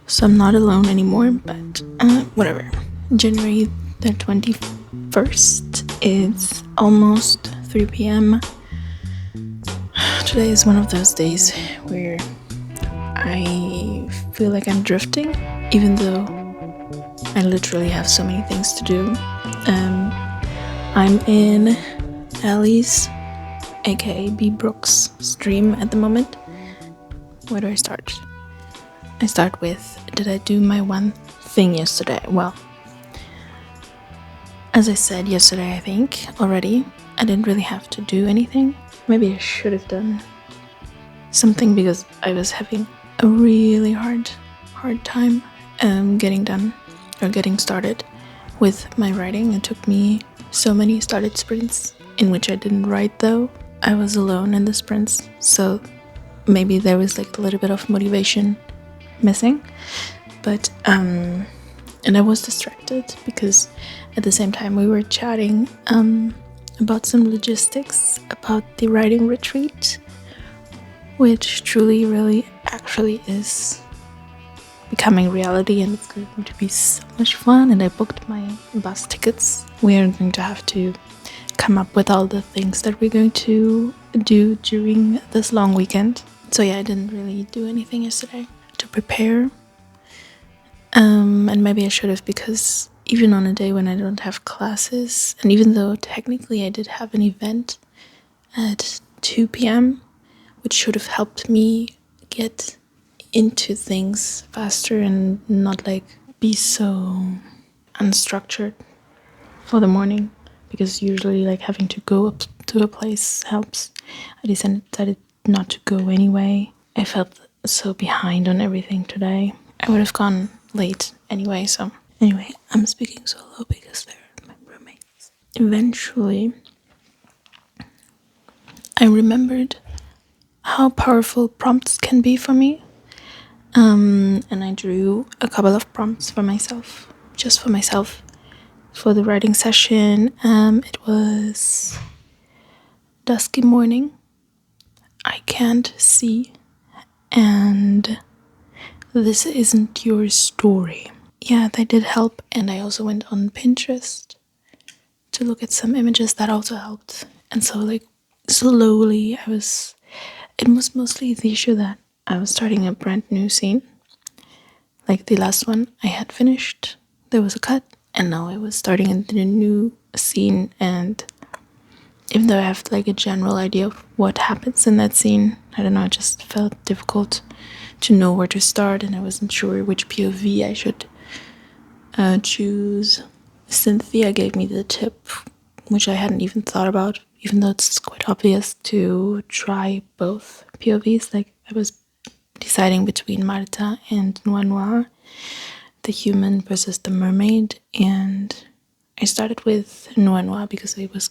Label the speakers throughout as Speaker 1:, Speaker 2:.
Speaker 1: So I'm not alone anymore, but whatever. January the 21st, it's almost 3 p.m. Today is one of those days where I feel like I'm drifting, even though I literally have so many things to do. I'm in Allie's, aka B Brooks, stream at the moment. Where do I start? I start with, did I do my one thing yesterday? Well, as I said yesterday, I think already, I didn't really have to do anything. Maybe I should have done something because I was having a really hard time getting started with my writing. It took me so many started sprints in which I didn't write though. I was alone in the sprints, so maybe there was like a little bit of motivation missing. But and I was distracted because at the same time we were chatting about some logistics about the writing retreat, which truly really actually is becoming reality, and it's going to be so much fun. And I booked my bus tickets. We are going to have to come up with all the things that we're going to do during this long weekend. So yeah, I didn't really do anything yesterday to prepare, and maybe I should have, because even on a day when I don't have classes, and even though technically I did have an event at 2 p.m, which should have helped me get into things faster and not like be so unstructured for the morning, because usually like having to go up to a place helps. I decided not to go anyway. I felt so behind on everything today. I would have gone late anyway, so anyway, I'm speaking so low because they're my roommates. Eventually, I remembered how powerful prompts can be for me. And I drew a couple of prompts for myself, just for myself, for the writing session. It was dusky morning, I can't see, and this isn't your story. Yeah, they did help, and I also went on Pinterest to look at some images that also helped. And so like slowly it was mostly the issue that I was starting a brand new scene. Like the last one I had finished, there was a cut, and now I was starting into a new scene. And even though I have like a general idea of what happens in that scene, I don't know, it just felt difficult to know where to start, and I wasn't sure which POV I should choose. Cynthia gave me the tip, which I hadn't even thought about, even though it's quite obvious to try both POVs. Like I was deciding between Marta and Noir Noir, the human versus the mermaid, and I started with Noir Noir because I was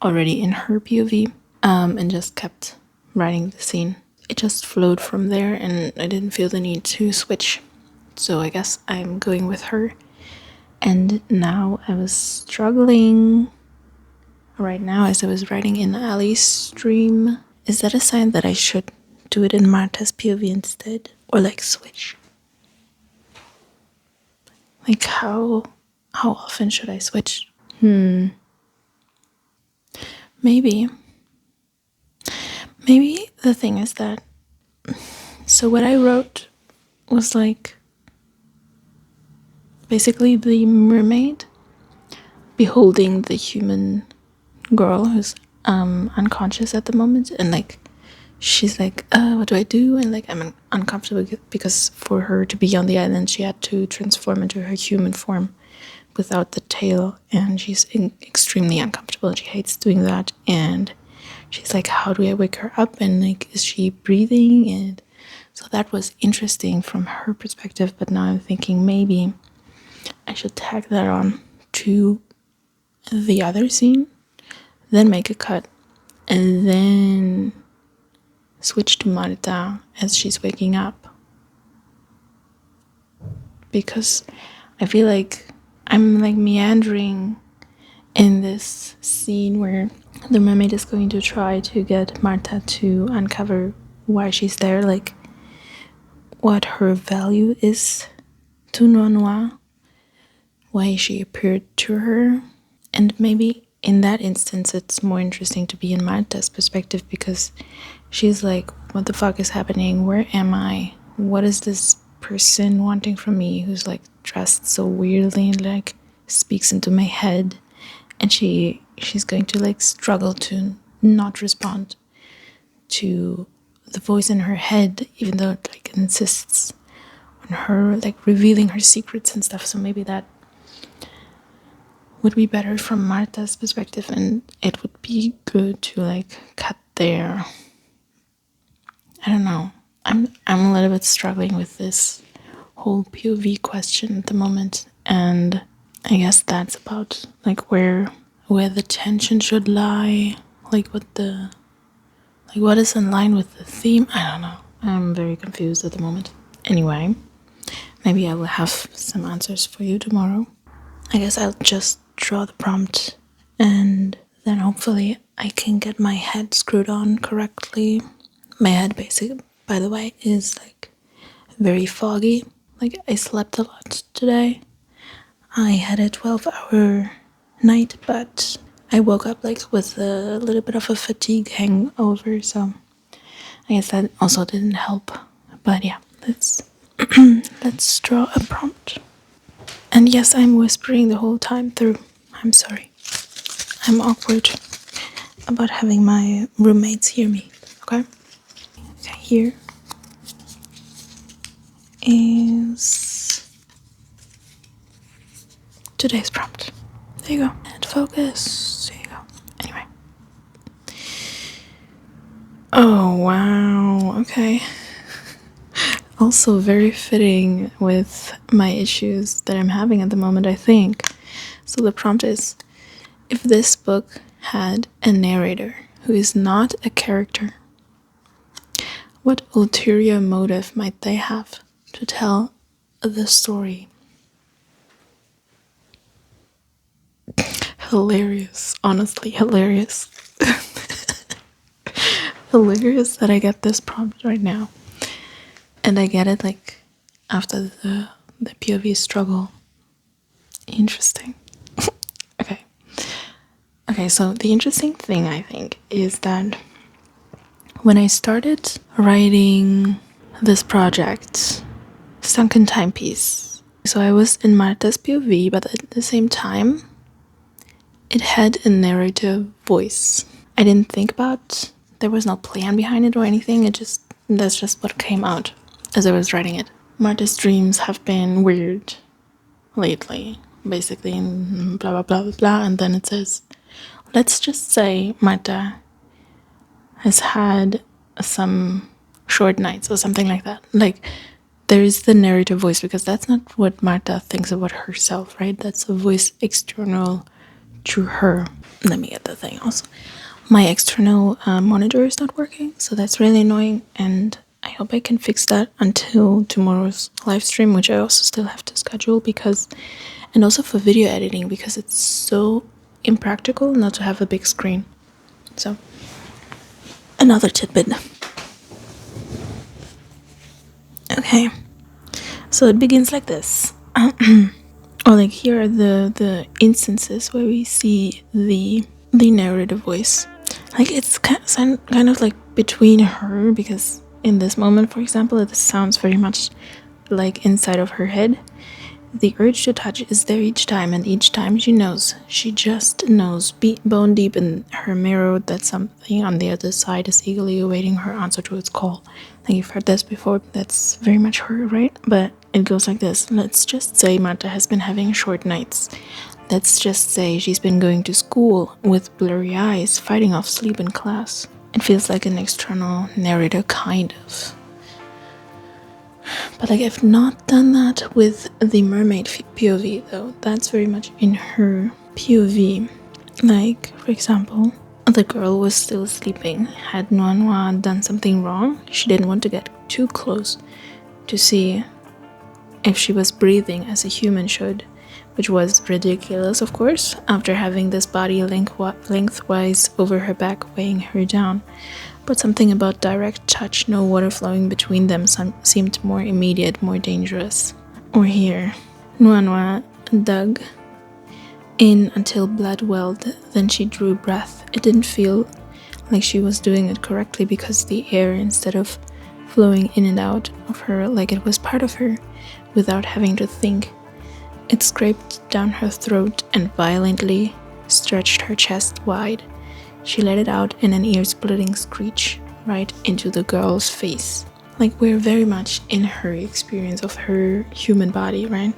Speaker 1: already in her POV, and just kept writing the scene. It just flowed from there, and I didn't feel the need to switch. So I guess I'm going with her. And now I was struggling right now as I was writing in Ali's stream. Is that a sign that I should do it in Marta's POV instead? Or like switch? Like how often should I switch? Maybe the thing is that, so what I wrote was like basically the mermaid beholding the human girl who's unconscious at the moment, and like she's like, what do I do? And like I'm uncomfortable because for her to be on the island she had to transform into her human form without the tail, and she's extremely uncomfortable and she hates doing that. And she's like, how do I wake her up, and like is she breathing? And so that was interesting from her perspective, but now I'm thinking maybe I should tag that on to the other scene, then make a cut, and then switch to Marta as she's waking up. Because I feel like I'm like meandering in this scene where the mermaid is going to try to get Marta to uncover why she's there. Like, what her value is to Noa Noa, why she appeared to her. And maybe in that instance, it's more interesting to be in Marta's perspective, because she's like, what the fuck is happening? Where am I? What is this person wanting from me who's like dressed so weirdly and like speaks into my head? And she's going to like struggle to not respond to the voice in her head, even though it like insists on her like revealing her secrets and stuff. So maybe that would be better from Marta's perspective, and it would be good to like cut there. I don't know. I'm a little bit struggling with this whole POV question at the moment, and I guess that's about like where the tension should lie, like what is in line with the theme. I don't know. I'm very confused at the moment. Anyway, maybe I will have some answers for you tomorrow. I guess I'll just draw the prompt, and then hopefully I can get my head screwed on correctly. My head, basically, by the way, is like very foggy. Like, I slept a lot today. I had a 12-hour night, but I woke up like with a little bit of a fatigue hangover, so I guess that also didn't help. But yeah, let's draw a prompt. And yes, I'm whispering the whole time through. I'm sorry. I'm awkward about having my roommates hear me, okay? Okay, here is today's prompt. There you go. And focus. There you go. Anyway. Oh, wow. Okay. Also very fitting with my issues that I'm having at the moment, I think. So the prompt is, if this book had a narrator who is not a character, what ulterior motive might they have to tell the story? Hilarious. Honestly, hilarious. Hilarious that I get this prompt right now. And I get it like after the POV struggle. Interesting. Okay, so the interesting thing, I think, is that when I started writing this project, Sunken Timepiece, so I was in Marta's POV, but at the same time, it had a narrative voice. I didn't think about, there was no plan behind it or anything, that's just what came out as I was writing it. Marta's dreams have been weird lately, basically, and blah blah blah blah blah, and then it says, let's just say Marta has had some short nights or something like that. Like, there is the narrative voice, because that's not what Marta thinks about herself, right? That's a voice external to her. Let me get the thing also. My external monitor is not working, so that's really annoying, and I hope I can fix that until tomorrow's live stream, which I also still have to schedule, because, and also for video editing, because it's so impractical not to have a big screen. So, another tidbit. Okay, so it begins like this. Or like, here are the instances where we see the narrative voice. Like, it's kind of like between her, because in this moment, for example, it sounds very much like inside of her head. The urge to touch is there each time, and each time she just knows, bone deep in her marrow, that something on the other side is eagerly awaiting her answer to its call. Like, you've heard this before, that's very much her, right? But it goes like this. Let's just say Marta has been having short nights. Let's just say she's been going to school with blurry eyes, fighting off sleep in class. It feels like an external narrator, kind of. But like, I've not done that with the mermaid POV, though. That's very much in her POV. Like, for example, the girl was still sleeping. Had Noa Noa done something wrong? She didn't want to get too close to see if she was breathing as a human should. which was ridiculous, of course, after having this body lengthwise over her back weighing her down. But something about direct touch, no water flowing between them, seemed more immediate, more dangerous. Or here, Nuanua dug in until blood welled, then she drew breath. It didn't feel like she was doing it correctly because the air, instead of flowing in and out of her like it was part of her, without having to think, it scraped down her throat and violently stretched her chest wide. She let it out in an ear-splitting screech right into the girl's face. Like, we're very much in her experience of her human body, right?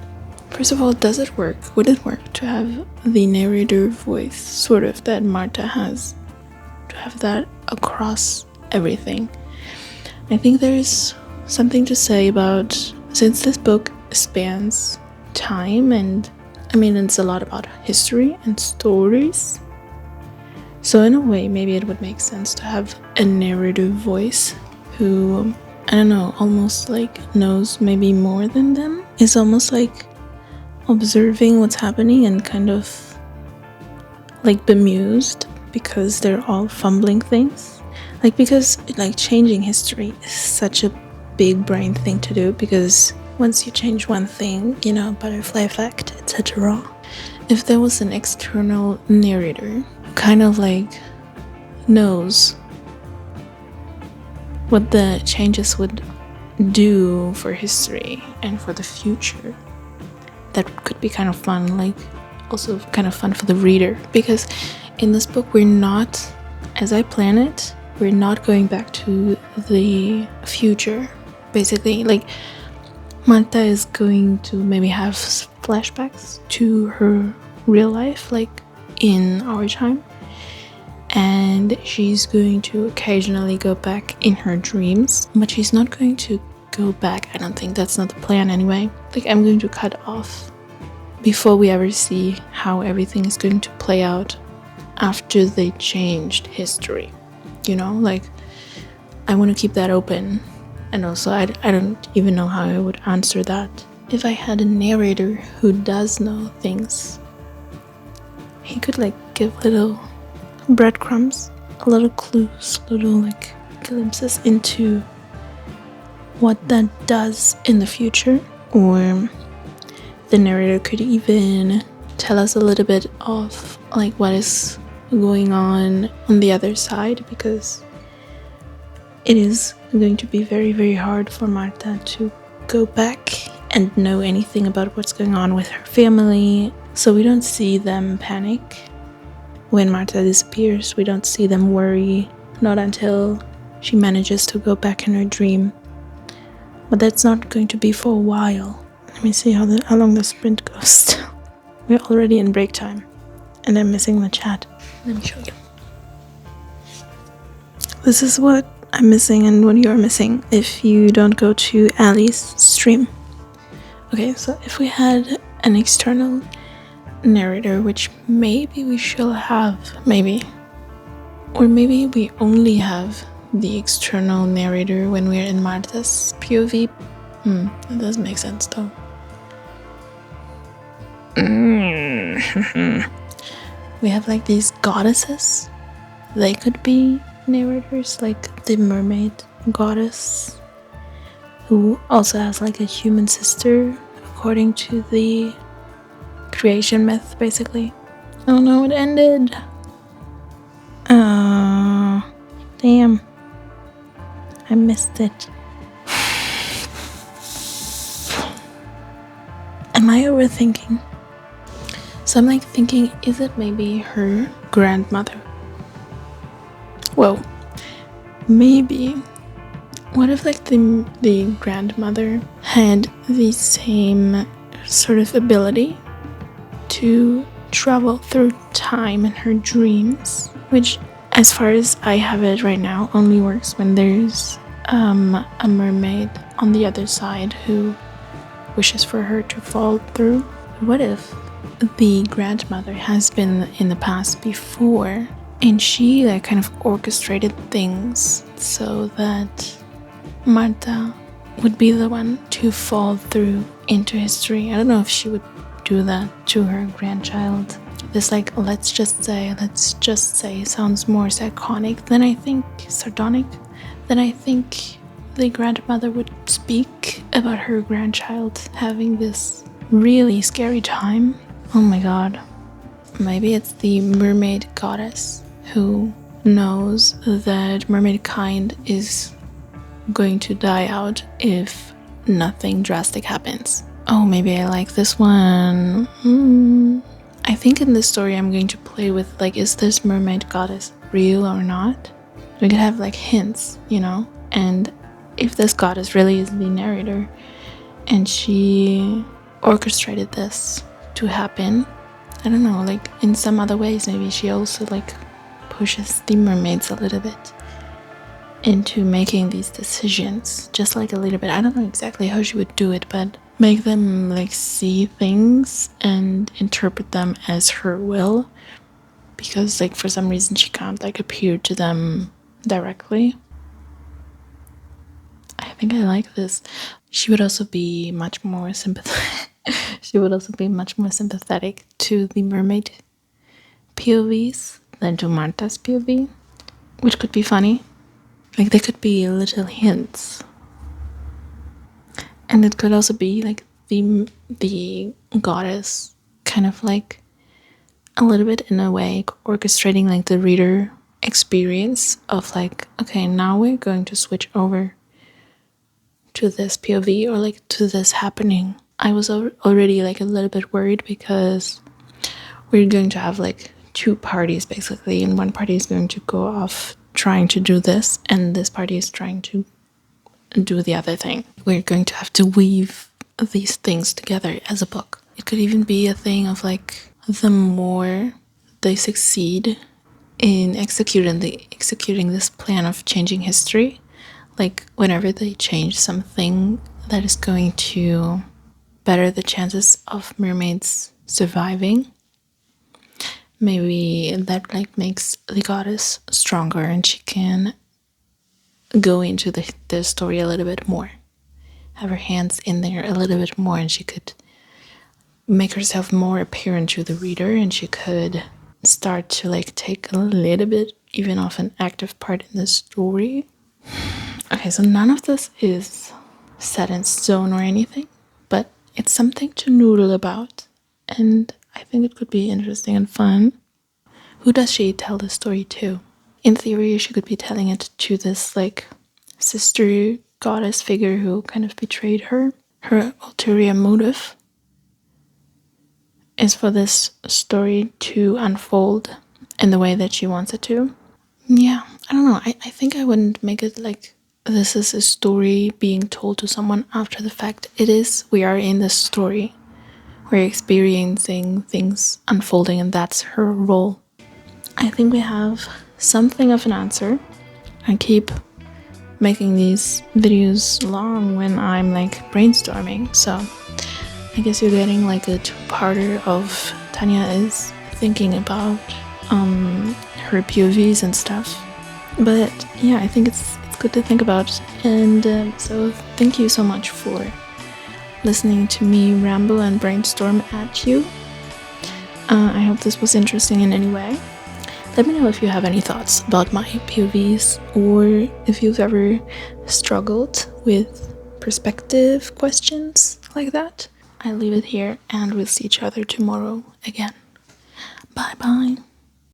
Speaker 1: First of all, does it work? Would it work to have the narrator voice, sort of, that Marta has? To have that across everything? I think there's something to say about, since this book spans time, and I mean, it's a lot about history and stories. So in a way, maybe it would make sense to have a narrative voice who, I don't know, almost like knows maybe more than them. Is almost like observing what's happening and kind of like bemused because they're all fumbling things. Like, because like changing history is such a big brain thing to do, because once you change one thing, you know, butterfly effect, etc. If there was an external narrator who kind of like knows what the changes would do for history and for the future, that could be kind of fun, like also kind of fun for the reader, because in this book we're not, as I plan it, we're not going back to the future. Basically, like, Marta is going to maybe have flashbacks to her real life, like in our time, and she's going to occasionally go back in her dreams, but she's not going to go back. I don't think that's not the plan anyway. Like, I'm going to cut off before we ever see how everything is going to play out after they changed history, you know, like, I want to keep that open. And also, I don't even know how I would answer that. If I had a narrator who does know things, he could like give little breadcrumbs, little clues, little like glimpses into what that does in the future. Or the narrator could even tell us a little bit of like what is going on the other side, because it is going to be very, very hard for Marta to go back and know anything about what's going on with her family. So we don't see them panic when Marta disappears. We don't see them worry, not until she manages to go back in her dream. But that's not going to be for a while. Let me see how long the sprint goes. We're already in break time, and I'm missing the chat. Let me show you. This is what I'm missing and what you're missing if you don't go to Ali's stream. Okay, so if we had an external narrator, which maybe we shall have, maybe, or maybe we only have the external narrator when we're in Marta's POV. That does make sense though. We have like these goddesses. They could be narrators, like the mermaid goddess, who also has like a human sister according to the creation myth, basically. Oh no, it ended. Damn, I missed it. Am I overthinking? So I'm like thinking, is it maybe her grandmother? Well, maybe. What if like the grandmother had the same sort of ability to travel through time in her dreams, which, as far as I have it right now, only works when there's a mermaid on the other side who wishes for her to fall through. What if the grandmother has been in the past before, and she like kind of orchestrated things so that Marta would be the one to fall through into history? I don't know if she would do that to her grandchild. This like let's just say sounds more sardonic than I think the grandmother would speak about her grandchild having this really scary time. Oh my god. Maybe it's the mermaid goddess who knows that mermaid kind is going to die out if nothing drastic happens. Oh, maybe I like this one. I think in this story I'm going to play with like, is this mermaid goddess real or not? We could have like hints, you know? And if this goddess really is the narrator and she orchestrated this to happen, I don't know, like in some other ways, maybe she also like pushes the mermaids a little bit into making these decisions, just like a little bit. I don't know exactly how she would do it, but make them like see things and interpret them as her will, because like for some reason she can't like appear to them directly. I think I like this. She would also be much more sympathetic. She would also be much more sympathetic to the mermaid POVs than to Marta's POV, which could be funny. Like there could be little hints, and it could also be like the goddess kind of like a little bit in a way orchestrating like the reader experience of like, okay, now we're going to switch over to this POV or like to this happening. I was already like a little bit worried because we're going to have like two parties basically, and one party is going to go off trying to do this and this party is trying to do the other thing. We're going to have to weave these things together as a book. It could even be a thing of like, the more they succeed in executing this plan of changing history, like whenever they change something that is going to better the chances of mermaids surviving, maybe that like makes the goddess stronger and she can go into the story a little bit more, have her hands in there a little bit more, and she could make herself more apparent to the reader, and she could start to like take a little bit even of an active part in the story. Okay, so none of this is set in stone or anything, but it's something to noodle about, and I think it could be interesting and fun. Who does she tell the story to? In theory, she could be telling it to this like sister goddess figure who kind of betrayed her. Her ulterior motive is for this story to unfold in the way that she wants it to. Yeah, I don't know. I think I wouldn't make it like this is a story being told to someone after the fact. It is, we are in this story. We're experiencing things unfolding, and that's her role. I think we have something of an answer. I keep making these videos long when I'm like brainstorming, so I guess you're getting like a two-parter of Tanya is thinking about her POVs and stuff. But yeah, I think it's good to think about, and so thank you so much for listening to me ramble and brainstorm at you. I hope this was interesting in any way. Let me know if you have any thoughts about my POVs, or if you've ever struggled with perspective questions like that. I leave it here, and we'll see each other tomorrow again. Bye bye.